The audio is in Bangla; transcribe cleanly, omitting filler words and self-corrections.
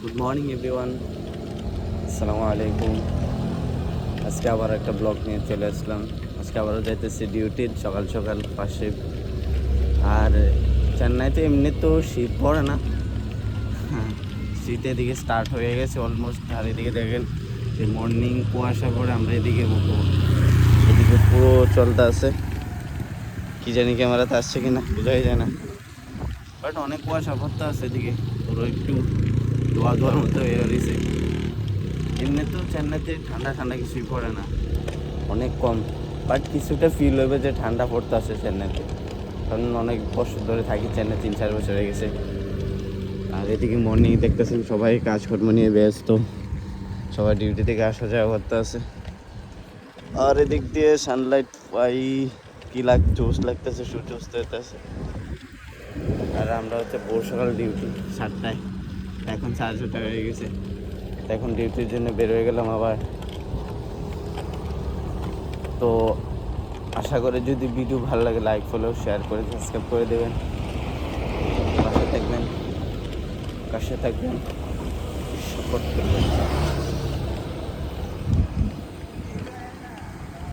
গুড মর্নিং এভরিওয়ান, আসসালামু আলাইকুম। আজকে আবার একটা ব্লগ নিয়ে চলে আসলাম। আজকে আবারও যাইতেছি ডিউটির সকাল সকাল পাশে। আর চেন্নাইতে এমনি তো শীত পড়ে না, শীত এদিকে স্টার্ট হয়ে গেছে অলমোস্ট। আর এদিকে দেখেন যে মর্নিং কুয়াশা পড়ে, আমরা এদিকে এদিকে পুরো চলতে আছে। কি জানি ক্যামেরাতে আসছে কিনা বোঝাই যায় না, বাট অনেক কুয়াশা পড়তে আছে এদিকে, পুরো একটু ধোয়া ধোয়ার মতো হয়ে রয়েছে। এমনি তো চেন্নাইতে ঠান্ডা ঠান্ডা কিছুই পড়ে না, অনেক কম। বাট কিছুটা ফিল হবে যে ঠান্ডা পড়তে আসে চেন্নাইতে, কারণ অনেক বছর ধরে থাকি চেন্নাই, 3-4 বছর হয়ে গেছে। আর এদিকে মর্নিং দেখতেছেন সবাই কাজকর্ম নিয়ে ব্যস্ত, সবাই ডিউটি থেকে আসা যাওয়া করতে আছে। আর এদিক দিয়ে সানলাইট পাই, কি জোশ লাগতেছে, সূর্য অস্ত হইতেছে। আর আমরা হচ্ছে ভোর সকাল ডিউটি 7টায়, এখন 6:30 হয়ে গেছে। এখন ডিউটির জন্য বের হয়ে গেলাম আবার। তো আশা করি যদি ভিডিও ভালো লাগে লাইক ফলো শেয়ার করে সাবস্ক্রাইব করে দেবেন, পাশে থাকবেন, সাপোর্ট করবেন।